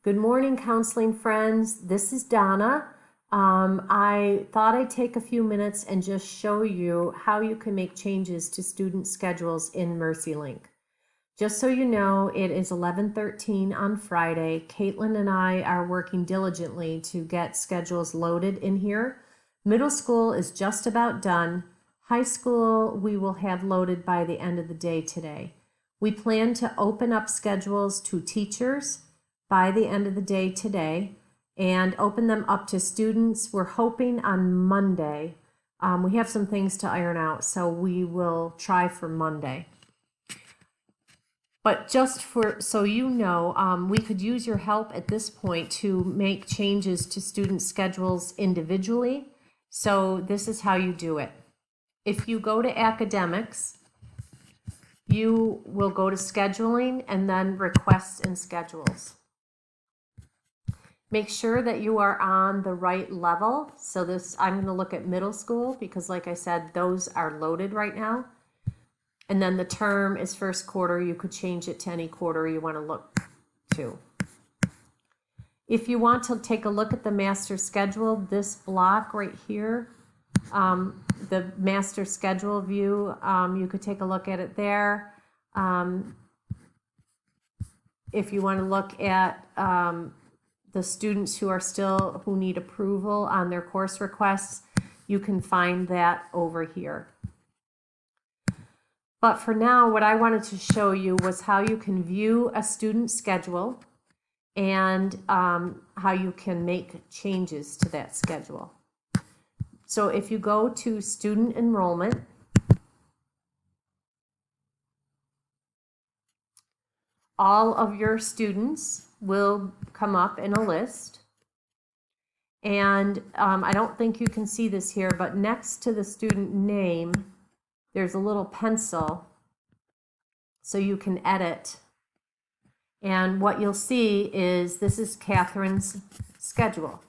Good morning, counseling friends. This is Donna. I thought I'd take a few minutes and just show you how you can make changes to student schedules in MercyLink. Just so you know, it is 11:13 on Friday. Caitlin and I are working diligently to get schedules loaded in here. Middle school is just about done. High school we will have loaded by the end of the day today. We plan to open up schedules to teachers by the end of the day today and open them up to students. We're hoping on Monday. We have some things to iron out, so we will try for Monday. But just so you know, we could use your help at this point to make changes to student schedules individually. So this is how you do it. If you go to academics, you will go to scheduling and then requests and schedules. Make sure that you are on the right level. So I'm going to look at middle school because like I said, those are loaded right now. And then the term is first quarter. You could change it to any quarter you want to look to. If you want to take a look at the master schedule, this block right here, the master schedule view, you could take a look at it there. If you want to look at the students who need approval on their course requests, you can find that over here. But for now, what I wanted to show you was how you can view a student schedule and how you can make changes to that schedule. So if you go to student enrollment, all of your students will come up in a list. And I don't think you can see this here, but next to the student name, there's a little pencil so you can edit. And what you'll see is this is Catherine's schedule.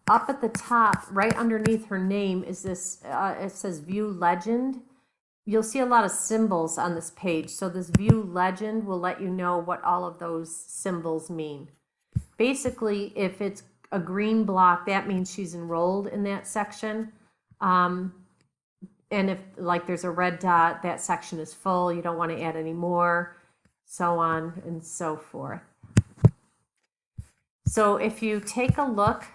Up at the top, right underneath her name, is this, it says View Legend. You'll see a lot of symbols on this page. So this View Legend will let you know what all of those symbols mean. Basically, if it's a green block, that means she's enrolled in that section. And if like there's a red dot, that section is full. You don't want to add any more, so on and so forth. So if you take a look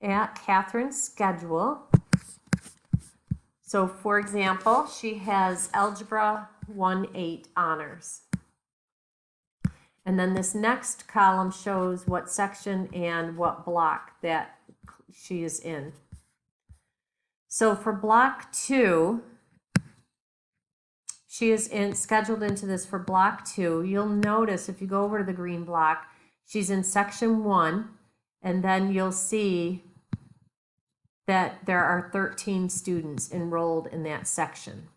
at Catherine's schedule, so for example, she has Algebra 1-8 honors. And then this next column shows what section and what block that she is in. So for block 2, she is scheduled into this for block 2. You'll notice if you go over to the green block, she's in section 1, and then you'll see that there are 13 students enrolled in that section.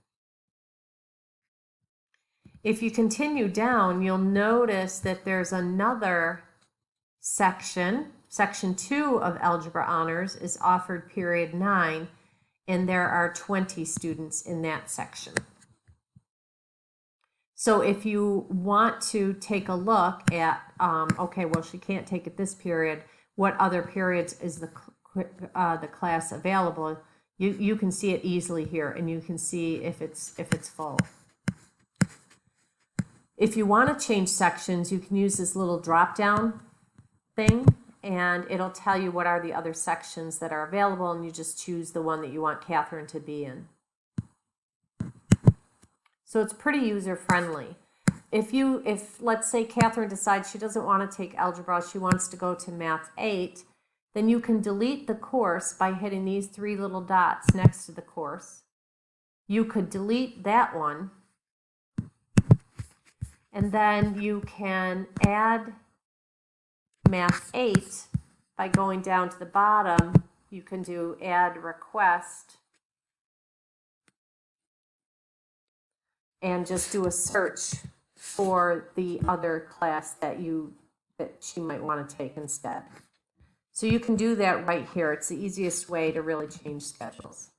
If you continue down, you'll notice that there's another section. Section 2 of Algebra Honors is offered period 9, and there are 20 students in that section. So if you want to take a look at, okay, well, she can't take it this period, what other periods is the class available, you can see it easily here, and you can see if it's full. If you want to change sections, you can use this little drop-down thing, and it'll tell you what are the other sections that are available, and you just choose the one that you want Catherine to be in. So it's pretty user-friendly. If let's say Catherine decides she doesn't want to take algebra, she wants to go to Math 8, then you can delete the course by hitting these 3 little dots next to the course. You could delete that one, and then you can add Math 8 by going down to the bottom. You can do add request and just do a search for the other class that she might want to take instead. So you can do that right here. It's the easiest way to really change schedules.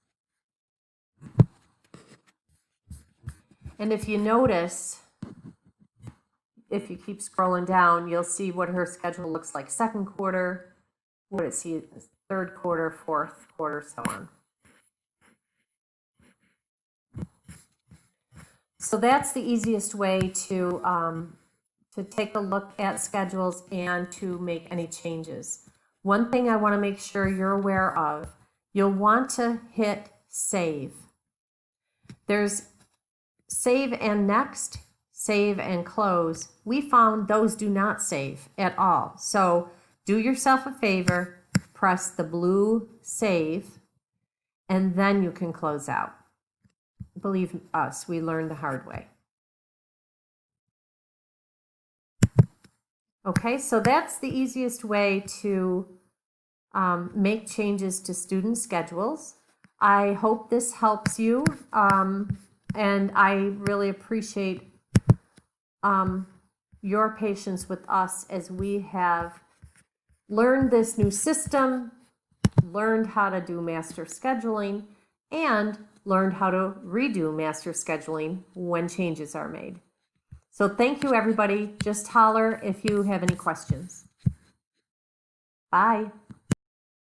And if you notice, if you keep scrolling down, you'll see what her schedule looks like second quarter, what it sees third quarter, fourth quarter, so on. So that's the easiest way to take a look at schedules and to make any changes. One thing I want to make sure you're aware of, you'll want to hit save. There's save and next, save and close. We found those do not save at all. So do yourself a favor, press the blue save, and then you can close out. Believe us, we learned the hard way. Okay, so that's the easiest way to make changes to student schedules. I hope this helps you, and I really appreciate your patience with us as we have learned this new system, learned how to do master scheduling, and learned how to redo master scheduling when changes are made. So thank you, everybody. Just holler if you have any questions. Bye.